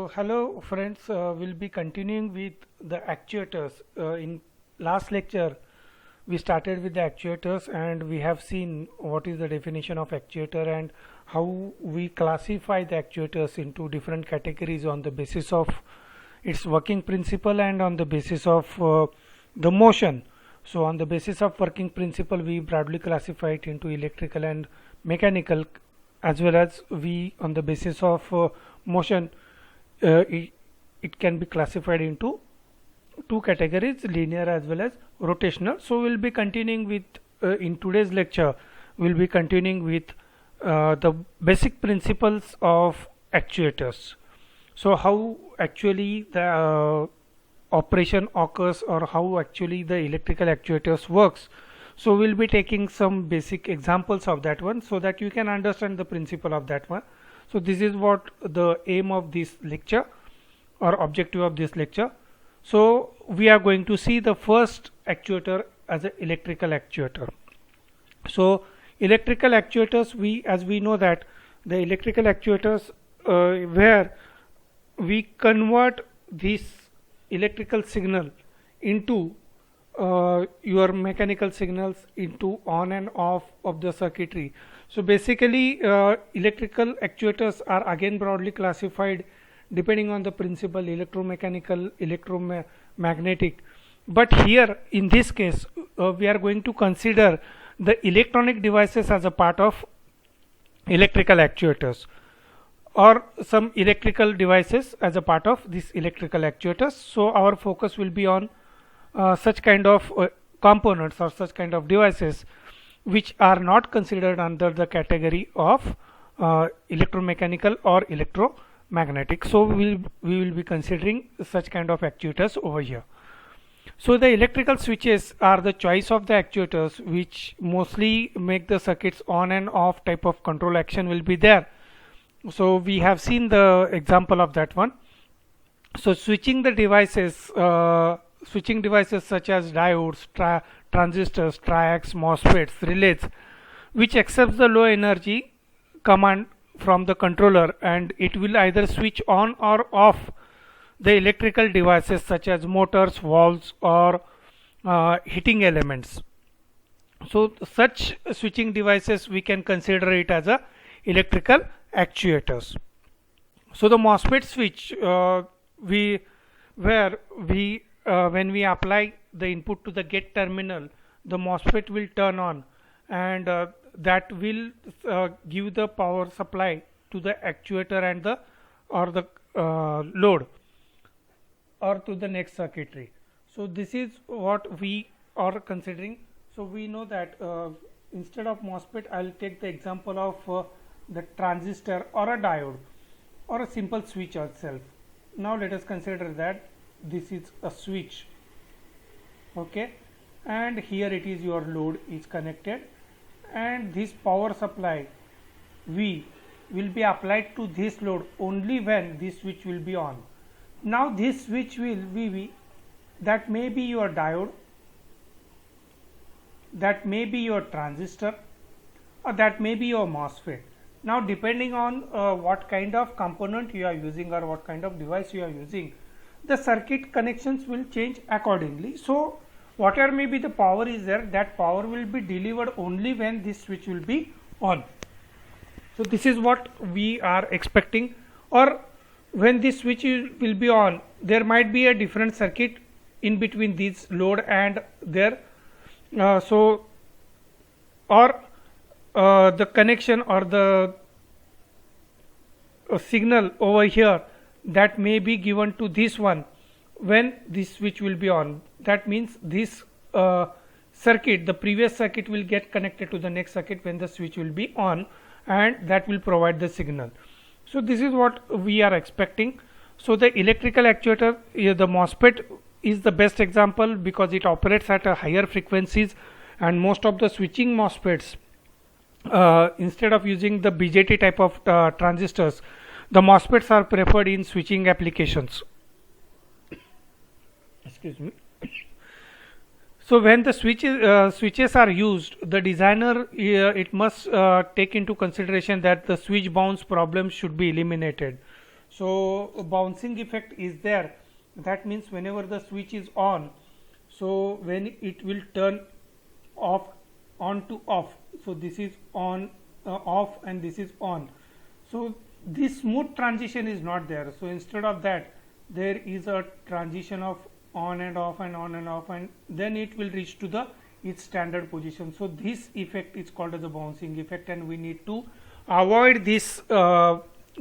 So hello friends, we'll be continuing with the actuators. In last lecture we started with the actuators and we have seen what is the definition of actuator and how we classify the actuators into different categories on the basis of its working principle and on the basis of the motion. So on the basis of working principle we broadly classify it into electrical and mechanical, as well as we on the basis of motion it can be classified into two categories, linear as well as rotational. So we'll be continuing with in today's lecture we'll be continuing with the basic principles of actuators. So how actually the operation occurs, or how actually the electrical actuators works. So we'll be taking some basic examples of that one so that you can understand the principle of that one. So this is what the aim of this lecture or objective of this lecture. So we are going to see the first actuator as an electrical actuator. So electrical actuators, as we know that the electrical actuators where we convert this electrical signal into your mechanical signals into on and off of the circuitry. So basically electrical actuators are again broadly classified depending on the principle electromechanical, electromagnetic, but here in this case we are going to consider the electronic devices as a part of electrical actuators, or some electrical devices as a part of these electrical actuators. So our focus will be on such kind of components or such kind of devices which are not considered under the category of electromechanical or electromagnetic. So we will be considering such kind of actuators over here. So the electrical switches are the choice of the actuators which mostly make the circuits on and off type of control action will be there. So we have seen the example of that one. So switching devices such as diodes, transistors, triacs, MOSFETs, relays, which accepts the low energy command from the controller, and it will either switch on or off the electrical devices such as motors, valves, or heating elements. So such switching devices we can consider it as a electrical actuators. So the MOSFET switch when we apply the input to the gate terminal, the MOSFET will turn on, and that will give the power supply to the actuator and the load or to the next circuitry. So this is what we are considering. So we know that instead of MOSFET I will take the example of the transistor or a diode or a simple switch itself. Now let us consider that this is a switch, okay, and here it is your load is connected, and this power supply V will be applied to this load only when this switch will be on. Now this switch will be, that may be your diode, that may be your transistor, or that may be your MOSFET. Now depending on what kind of component you are using or what kind of device you are using, the circuit connections will change accordingly. So whatever may be the power is there, that power will be delivered only when this switch will be on. So this is what we are expecting, or when this switch will be on, there might be a different circuit in between this load and there. The connection or the signal over here that may be given to this one when this switch will be on. That means this circuit, the previous circuit, will get connected to the next circuit when the switch will be on, and that will provide the signal. So this is what we are expecting. So the electrical actuator, the MOSFET is the best example because it operates at a higher frequencies, and most of the switching MOSFETs instead of using the BJT type of transistors, the MOSFETs are preferred in switching applications. Excuse me. So when the switches are used, the designer it must take into consideration that the switch bounce problem should be eliminated. So bouncing effect is there. That means whenever the switch is on, so when it will turn off, on to off, so this is on, off, and this is on. So this smooth transition is not there. So instead of that, there is a transition of on and off and on and off, and then it will reach to the its standard position. So this effect is called as a bouncing effect, and we need to avoid this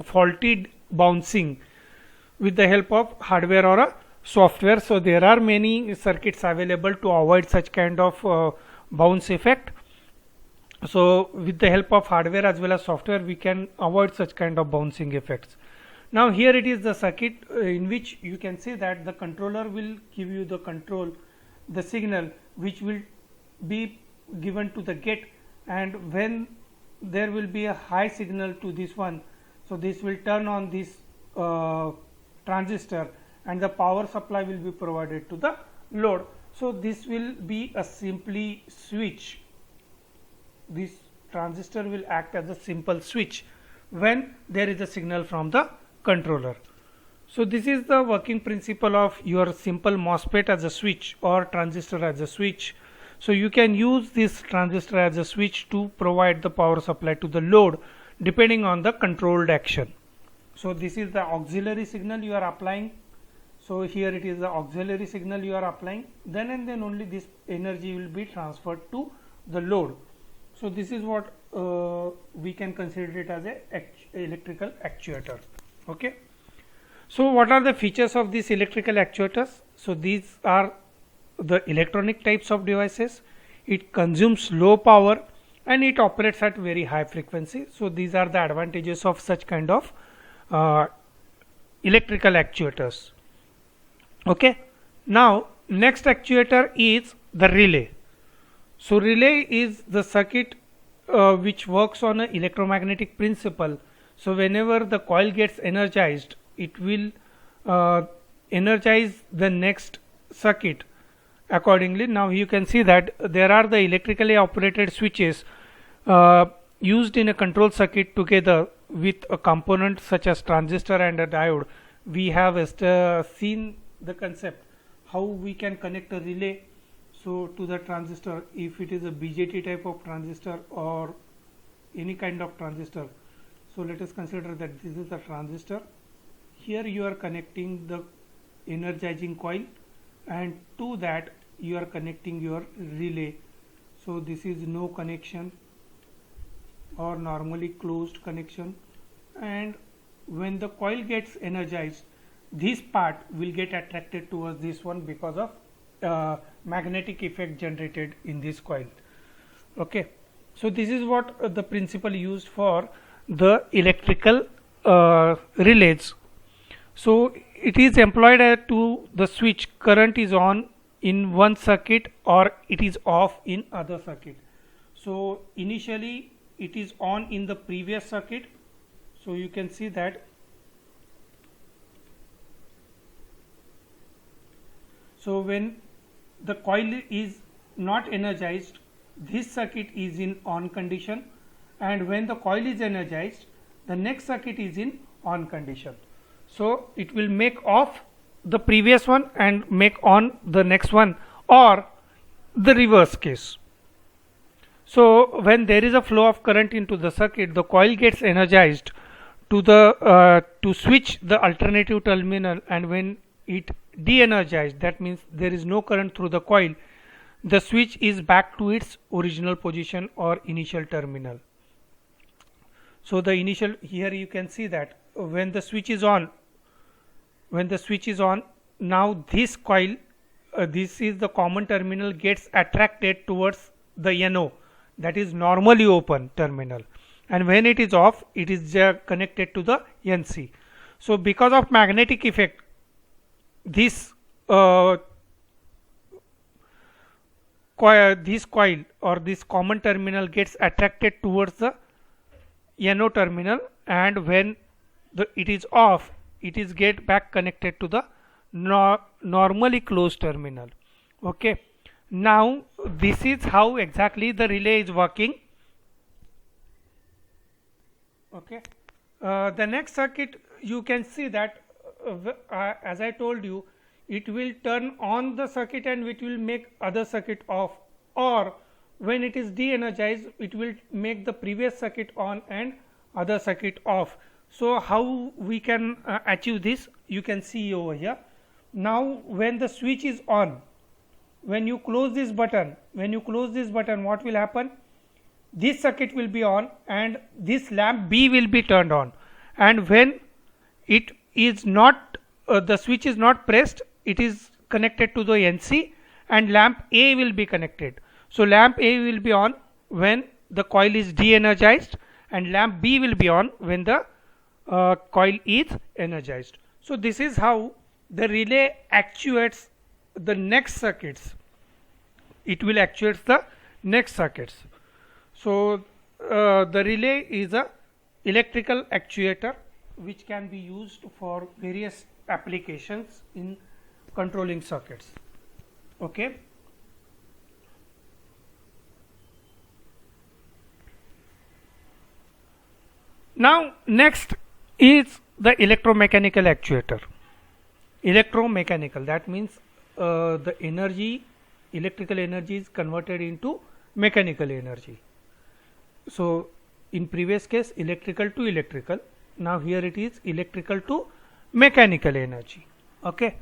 faulty bouncing with the help of hardware or a software. So there are many circuits available to avoid such kind of bounce effect. So with the help of hardware as well as software, we can avoid such kind of bouncing effects. Now here it is the circuit in which you can see that the controller will give you the the signal which will be given to the gate, and when there will be a high signal to this one, so this will turn on this transistor, and the power supply will be provided to the load. So this will be a simply switch. This transistor will act as a simple switch when there is a signal from the controller. So this is the working principle of your simple MOSFET as a switch or transistor as a switch. So you can use this transistor as a switch to provide the power supply to the load depending on the controlled action. So this is the auxiliary signal you are applying. So here it is the auxiliary signal you are applying, then and then only this energy will be transferred to the load. So this is what we can consider it as a electrical actuator. Okay. So what are the features of these electrical actuators? So these are the electronic types of devices. It consumes low power and it operates at very high frequency. So these are the advantages of such kind of electrical actuators. Okay. Now next actuator is the relay. So relay is the circuit which works on an electromagnetic principle. So whenever the coil gets energized, it will energize the next circuit accordingly. Now you can see that there are the electrically operated switches used in a control circuit together with a component such as transistor and a diode. We have seen the concept how we can connect a relay so to the transistor, if it is a BJT type of transistor or any kind of transistor. So let us consider that this is the transistor. Here you are connecting the energizing coil, and to that you are connecting your relay. So this is no connection or normally closed connection, and when the coil gets energized, this part will get attracted towards this one because of magnetic effect generated in this coil. Okay. So this is what the principle used for the electrical relays. So it is employed to the switch current is on in one circuit or it is off in other circuit. So initially it is on in the previous circuit. So you can see that. So when the coil is not energized, this circuit is in on condition, and when the coil is energized, the next circuit is in on condition. So it will make off the previous one and make on the next one, or the reverse case. So when there is a flow of current into the circuit, the coil gets energized to the to switch the alternative terminal, and when it de-energized, that means there is no current through the coil, the switch is back to its original position or initial terminal. So the initial, here you can see that when the switch is on, now this coil, this is the common terminal, gets attracted towards the NO, that is normally open terminal, and when it is off, it is connected to the NC. So because of magnetic effect, this coil or this common terminal gets attracted towards the NO terminal, and when it is off, it is get back connected to the normally closed terminal. Okay. Now this is how exactly the relay is working. Okay. The next circuit you can see that as I told you, it will turn on the circuit and it will make other circuit off, or when it is de-energized it will make the previous circuit on and other circuit off. So how we can achieve this, you can see over here. Now when the switch is on, when you close this button, what will happen? This circuit will be on and this lamp B will be turned on, and when it is not the switch is not pressed, it is connected to the NC and lamp A will be connected. So lamp A will be on when the coil is de-energized and lamp B will be on when the coil is energized. So this is how the relay actuates the next circuits. It will actuate the next circuits. So the relay is a electrical actuator which can be used for various applications in controlling circuits. Okay. Now next is the electromechanical actuator. Electromechanical, that means the energy, electrical energy is converted into mechanical energy. So in previous case electrical to electrical, now here it is electrical to mechanical energy. Okay.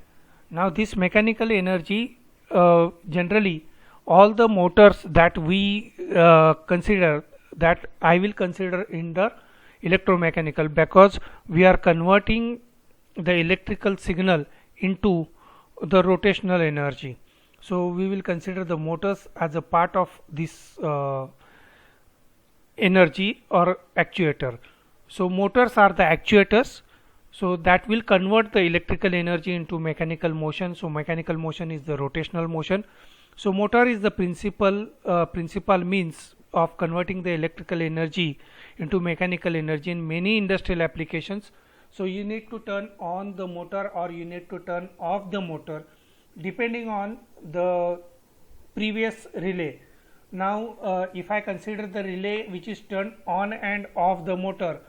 Now this mechanical energy, generally all the motors that we consider, that I will consider in the electromechanical, because we are converting the electrical signal into the rotational energy. So we will consider the motors as a part of this energy or actuator. So motors are the actuators, so that will convert the electrical energy into mechanical motion. So mechanical motion is the rotational motion. So motor is the principal means of converting the electrical energy into mechanical energy in many industrial applications. So you need to turn on the motor or you need to turn off the motor depending on the previous relay. Now if I consider the relay which is turned on and off the motor,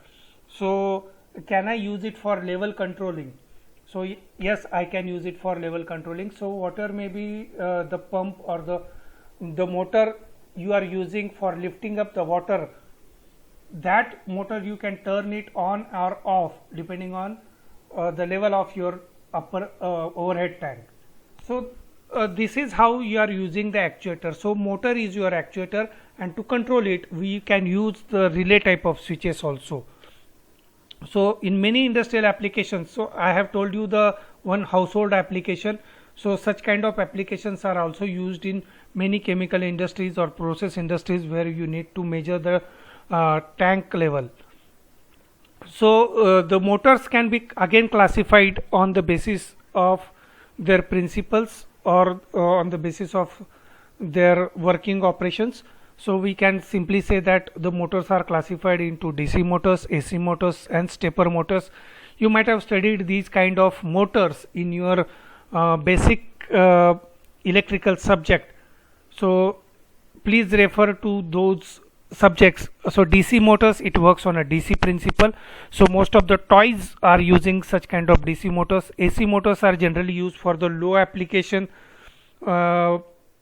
so can I use it for level controlling? So yes, I can use it for level controlling. So whatever may be the pump or the motor you are using for lifting up the water, that motor you can turn it on or off depending on the level of your upper overhead tank. So this is how you are using the actuator. So motor is your actuator, and to control it we can use the relay type of switches also. So in many industrial applications, so I have told you the one household application, so such kind of applications are also used in many chemical industries or process industries where you need to measure the tank level. So the motors can be again classified on the basis of their principles or on the basis of their working operations. So we can simply say that the motors are classified into DC motors, AC motors and stepper motors. You might have studied these kind of motors in your basic electrical subject. So please refer to those subjects. So DC motors, it works on a DC principle. So most of the toys are using such kind of DC motors. AC motors are generally used for the low application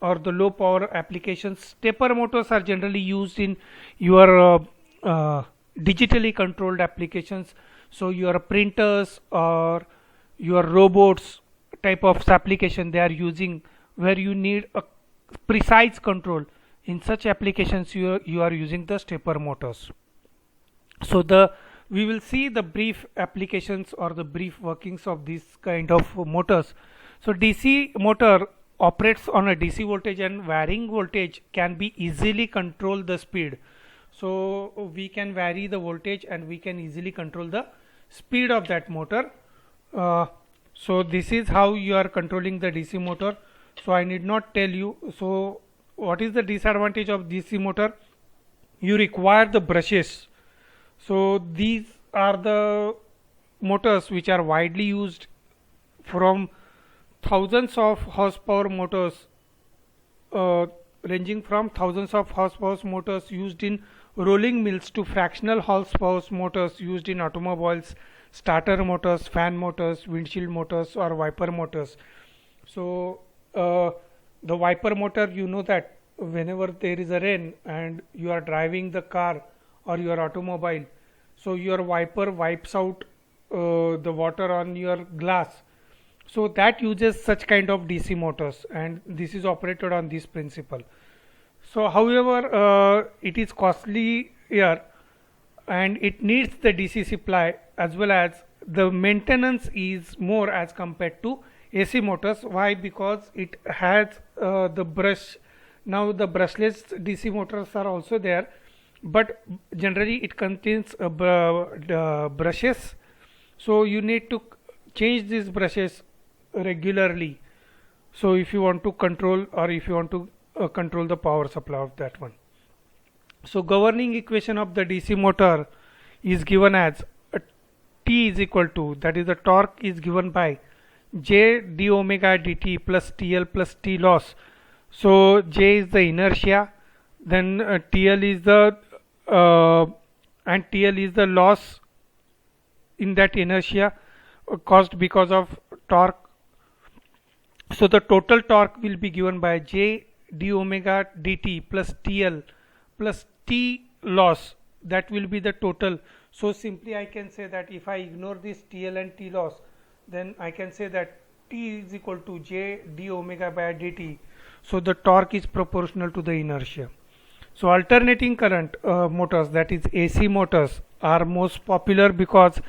or the low power applications. Stepper motors are generally used in your digitally controlled applications. So your printers or your robots type of application they are using, where you need a precise control. In such applications you are using the stepper motors. So we will see the brief applications or the brief workings of this kind of motors. So DC motor operates on a DC voltage, and varying voltage can be easily control the speed. So we can vary the voltage and we can easily control the speed of that motor. So this is how you are controlling the DC motor. So I need not tell you. So what is the disadvantage of DC motor? You require the brushes. So these are the motors which are widely used, from thousands of horsepower motors, ranging from thousands of horsepower motors used in rolling mills to fractional horsepower motors used in automobiles, starter motors, fan motors, windshield motors, or wiper motors. So the wiper motor, you know that whenever there is a rain and you are driving the car or your automobile, so your wiper wipes out the water on your glass. So that uses such kind of DC motors, and this is operated on this principle. So however, it is costly here and it needs the DC supply, as well as the maintenance is more as compared to AC motors. Why? Because it has the brush. Now the brushless DC motors are also there, but generally it contains brushes, so you need to change these brushes regularly. So if you want to control, or if you want to control the power supply of that one. So governing equation of the DC motor is given as T is equal to, that is the torque is given by J d omega dt plus TL plus T loss. So J is the inertia, then TL is the and TL is the loss in that inertia caused because of torque. So the total torque will be given by J d omega dt plus TL plus T loss, that will be the total. So simply I can say that if I ignore this TL and T loss, then I can say that T is equal to J d omega by dt. So the torque is proportional to the inertia. So alternating current motors, that is AC motors, are most popular because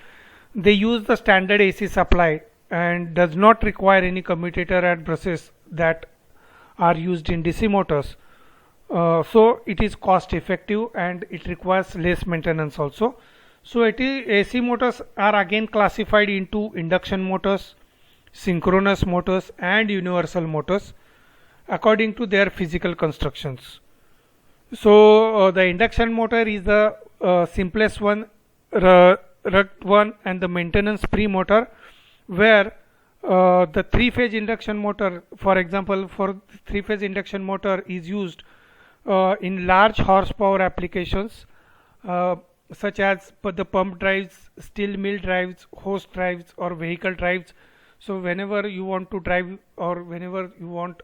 they use the standard AC supply and does not require any commutator and brushes that are used in DC motors. So it is cost effective and it requires less maintenance also. So AC motors are again classified into induction motors, synchronous motors, and universal motors according to their physical constructions. So the induction motor is the simplest one, rugged one, and the maintenance free motor, where the three-phase induction motor, for example, for three-phase induction motor is used in large horsepower applications such as the pump drives, steel mill drives, hose drives, or vehicle drives. So whenever you want to drive, or whenever you want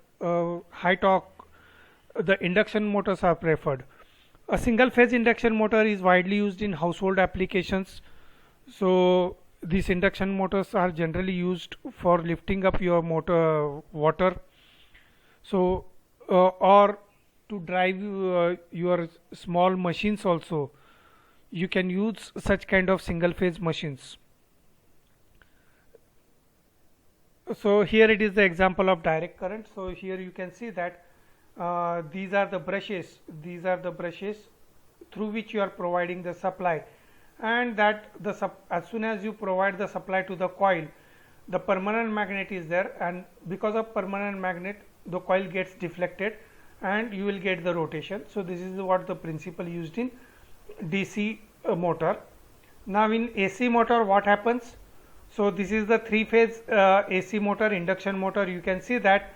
high torque, the induction motors are preferred. A single phase induction motor is widely used in household applications. So these induction motors are generally used for lifting up your motor water, so or to drive your small machines also. You can use such kind of single phase machines. So here it is the example of direct current. So here you can see that these are the brushes through which you are providing the supply, and that as soon as you provide the supply to the coil, the permanent magnet is there, and because of permanent magnet the coil gets deflected and you will get the rotation. So this is what the principle used in DC motor. Now in AC motor what happens? So this is the three-phase AC motor, induction motor. You can see that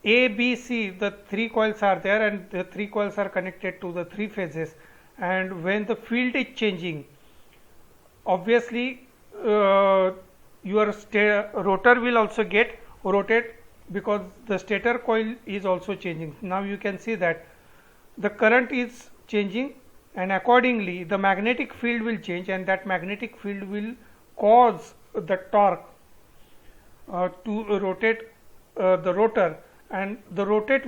A, B, C, the three coils are there, and the three coils are connected to the three phases, and when the field is changing, obviously your rotor will also get rotate, because the stator coil is also changing. Now you can see that the current is changing, and accordingly the magnetic field will change, and that magnetic field will cause the torque to rotate the rotor, and the rotor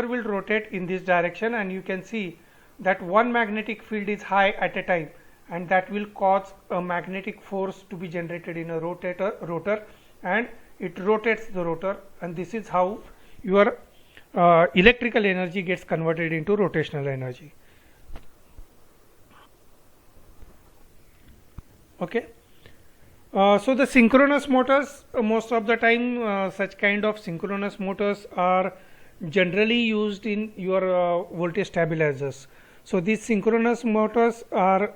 will rotate in this direction, and you can see that one magnetic field is high at a time, and that will cause a magnetic force to be generated in a rotor, and it rotates the rotor, and this is how your electrical energy gets converted into rotational energy. Okay. So the synchronous motors, most of the time such kind of synchronous motors are generally used in your voltage stabilizers. So these synchronous motors are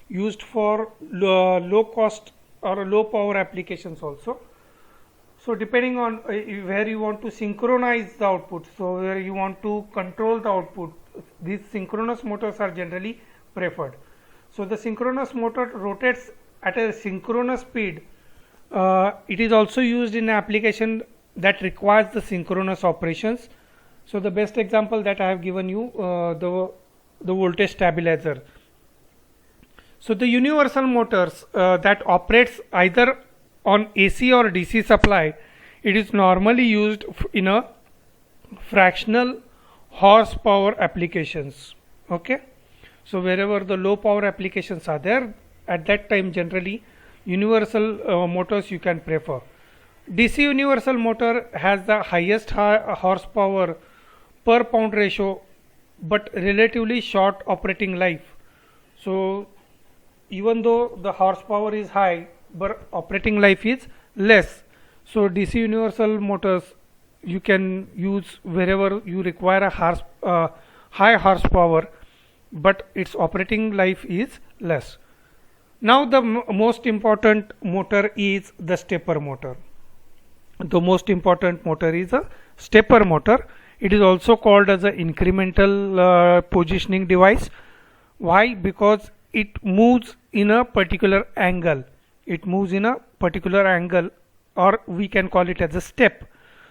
used for low cost or low power applications also. So depending on where you want to synchronize the output, so where you want to control the output, these synchronous motors are generally preferred. So the synchronous motor rotates at a synchronous speed. It is also used in an application that requires the synchronous operations. So the best example that I have given you, the voltage stabilizer. So the universal motors that operates either on AC or DC supply, it is normally used in a fractional horsepower applications. Okay, so wherever the low power applications are there, at that time generally universal motors you can prefer. DC universal motor has the highest horsepower per pound ratio but relatively short operating life. So even though the horsepower is high but operating life is less. So DC universal motors you can use wherever you require a high horsepower but its operating life is less. Now the most important motor is the stepper motor. The most important motor is a stepper motor. It is also called as an incremental positioning device. Why? Because it moves in a particular angle. It moves in a particular angle, or we can call it as a step.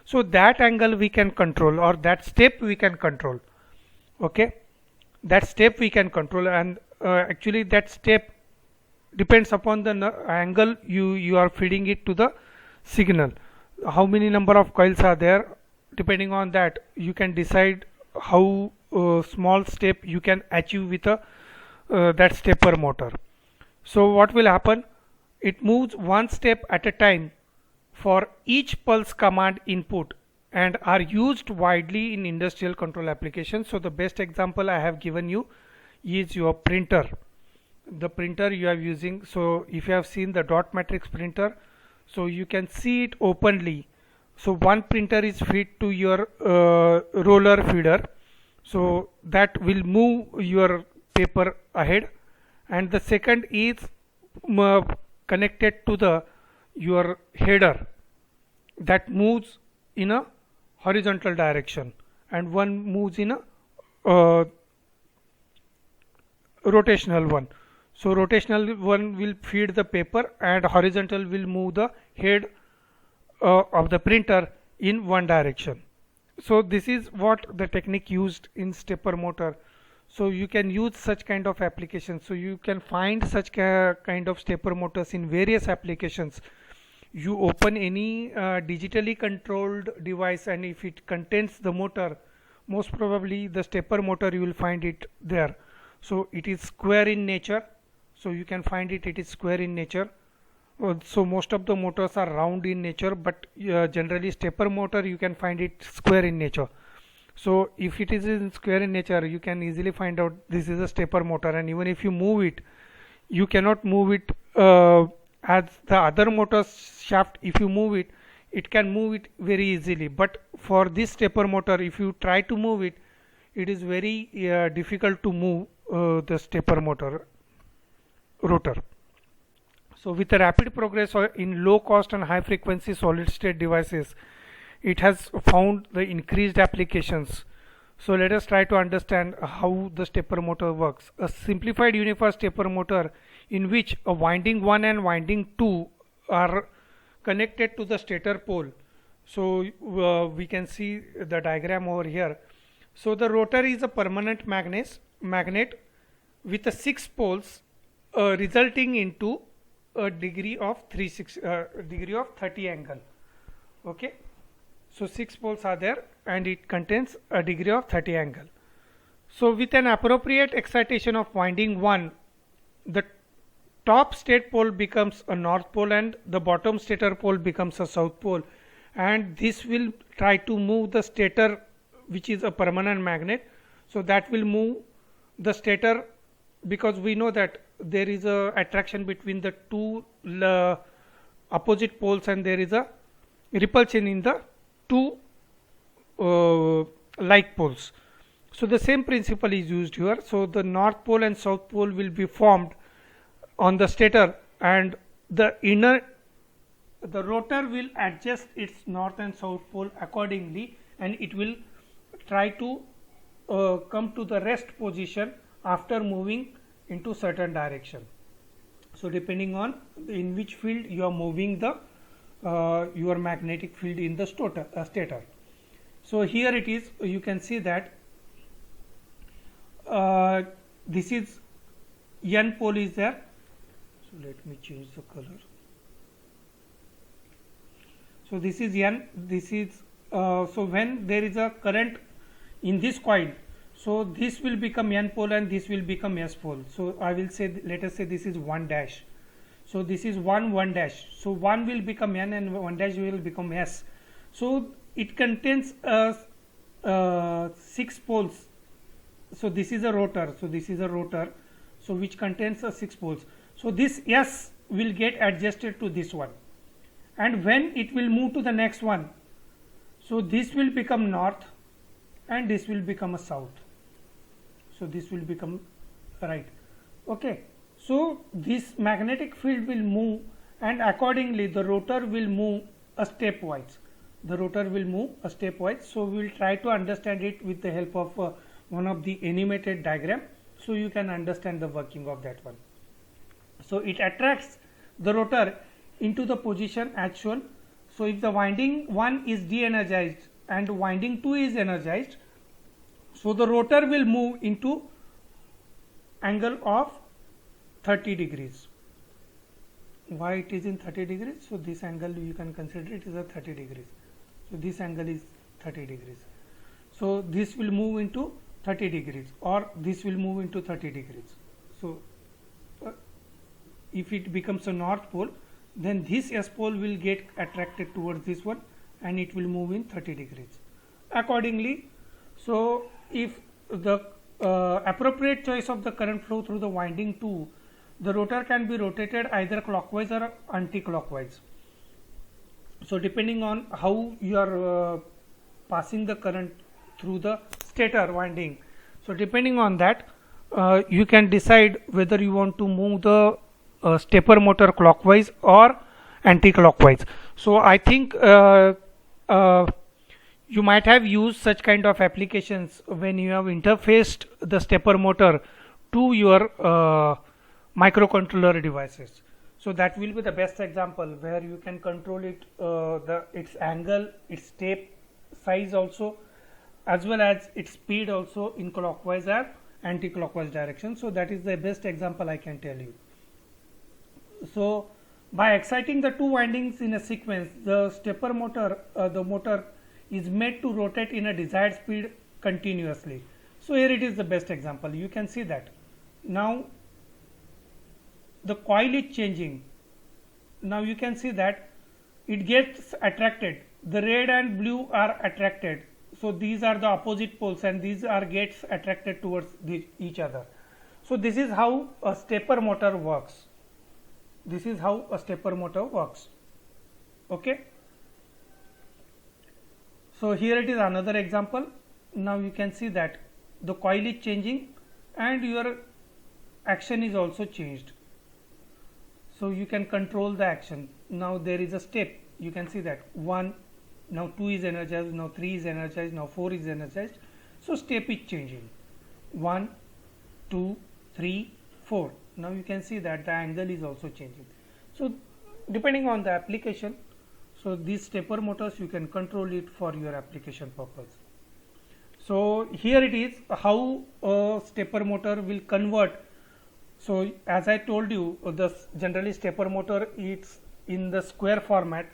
So that angle we can control, or that step we can control. Okay, that step we can control, and actually that step depends upon the angle you are feeding it to the signal. How many number of coils are there, depending on that you can decide how small step you can achieve with a that stepper motor. So what will happen, it moves one step at a time for each pulse command input and are used widely in industrial control applications. So the best example I have given you is your printer, the printer you are using. So if you have seen the dot matrix printer, so you can see it openly. So one printer is fed to your roller feeder, so that will move your paper ahead, and the second is connected to the your header that moves in a horizontal direction, and one moves in a rotational one. So rotational one will feed the paper and horizontal will move the head of the printer in one direction. So this is what the technique used in stepper motor. So you can use such kind of applications. So you can find such kind of stepper motors in various applications. You open any digitally controlled device, and if it contains the motor, most probably the stepper motor you will find it there. So it is square in nature, so you can find it is square in nature. So most of the motors are round in nature, but generally stepper motor you can find it square in nature. So if it is in square in nature, you can easily find out this is a stepper motor, and even if you move it, you cannot move it as the other motor's shaft. If you move it, it can move it very easily, but for this stepper motor, if you try to move it, it is very difficult to move the stepper motor rotor. So with the rapid progress in low cost and high frequency solid state devices, it has found the increased applications. So let us try to understand how the stepper motor works. A simplified unified stepper motor in which a winding 1 and winding 2 are connected to the stator pole. So we can see the diagram over here. So the rotor is a permanent magnet with a 6 poles resulting into a degree of 30 angle. Okay, so 6 poles are there and it contains a degree of 30 angle. So with an appropriate excitation of winding 1, the top state pole becomes a north pole and the bottom stator pole becomes a south pole, and this will try to move the stator, which is a permanent magnet. So that will move the stator, because we know that there is a attraction between the two opposite poles and there is a repulsion in the two like poles. So the same principle is used here. So the north pole and south pole will be formed on the stator, and the rotor will adjust its north and south pole accordingly, and it will try to come to the rest position after moving into certain direction. So depending on in which field you are moving the your magnetic field in the stator. So here it is, you can see that this is N pole is there. So let me change the color. So this is N, this is so when there is a current in this coil, so this will become N pole and this will become S pole. So I will say, let us say this is 1 dash. So this is 1 dash. So 1 will become N and 1 dash will become S. So it contains 6 poles. So this is a rotor. So this is a rotor. So which contains 6 poles. So this S will get adjusted to this one. And when it will move to the next one, so this will become north and this will become a south. So this will become right. Okay. So this magnetic field will move, and accordingly the rotor will move a stepwise. The rotor will move a stepwise. So we will try to understand it with the help of one of the animated diagram, so you can understand the working of that one. So it attracts the rotor into the position as shown. So if the winding 1 is de-energized and winding 2 is energized, so the rotor will move into angle of 30 degrees. Why it is in 30 degrees? So this angle you can consider it is a 30 degrees. So this angle is 30 degrees. So this will move into 30 degrees, or this will move into 30 degrees. So if it becomes a north pole, then this S pole will get attracted towards this one and it will move in 30 degrees accordingly. So if the appropriate choice of the current flow through the winding 2, the rotor can be rotated either clockwise or anti-clockwise. So depending on how you are passing the current through the stator winding, so depending on that you can decide whether you want to move the stepper motor clockwise or anti-clockwise. So I think you might have used such kind of applications when you have interfaced the stepper motor to your microcontroller devices. So that will be the best example where you can control it, its angle, its step size also, as well as its speed also in clockwise or anti-clockwise direction. So that is the best example I can tell you. So by exciting the two windings in a sequence, the stepper motor, the motor is made to rotate in a desired speed continuously. So here it is the best example. You can see that now the coil is changing. Now you can see that it gets attracted. The red and blue are attracted. So these are the opposite poles and these are gets attracted towards each other. So this is how a stepper motor works. This is how a stepper motor works. Okay. So here it is another example. Now you can see that the coil is changing and your action is also changed. So you can control the action. Now there is a step. You can see that 1, now 2 is energized, now 3 is energized, now 4 is energized. So step is changing. 1, 2, 3, 4. Now you can see that the angle is also changing. So depending on the application, so these stepper motors you can control it for your application purpose. So here it is how a stepper motor will convert. So as I told you, the generally stepper motor is in the square format,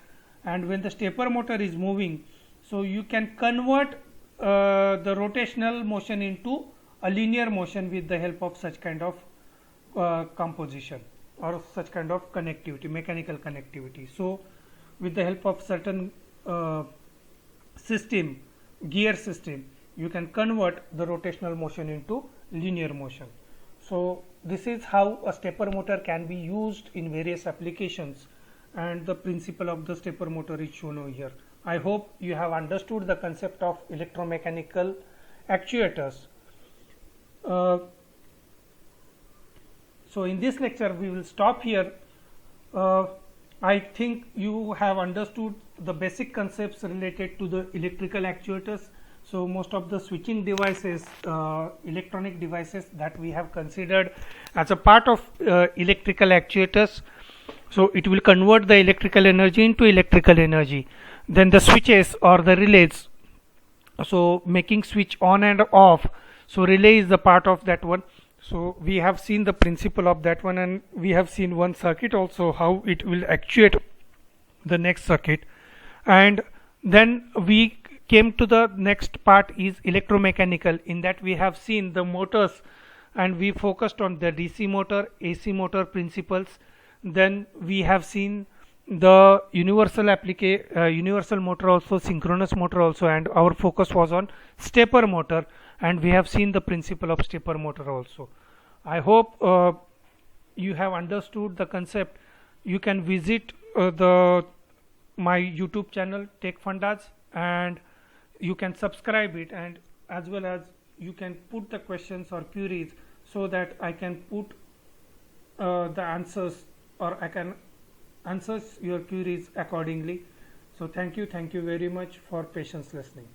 and when the stepper motor is moving, so you can convert the rotational motion into a linear motion with the help of such kind of composition or such kind of connectivity, mechanical connectivity. So with the help of certain system, gear system, you can convert the rotational motion into linear motion. So this is how a stepper motor can be used in various applications, and the principle of the stepper motor is shown over here. I hope you have understood the concept of electromechanical actuators. So in this lecture we will stop here. I think you have understood the basic concepts related to the electrical actuators. So most of the switching devices, electronic devices that we have considered as a part of electrical actuators, so it will convert the electrical energy into electrical energy. Then the switches or the relays, so making switch on and off, so relay is the part of that one. So we have seen the principle of that one, and we have seen one circuit also, how it will actuate the next circuit. And then we came to the next part is electromechanical. In that we have seen the motors, and we focused on the DC motor, AC motor principles. Then we have seen the universal motor also, synchronous motor also, and our focus was on stepper motor, and we have seen the principle of stepper motor also. I hope you have understood the concept. You can visit the my YouTube channel Tech Fundas, and you can subscribe it, and as well as you can put the questions or queries, so that I can put the answers, or I can answer your queries accordingly. So thank you very much for patience listening.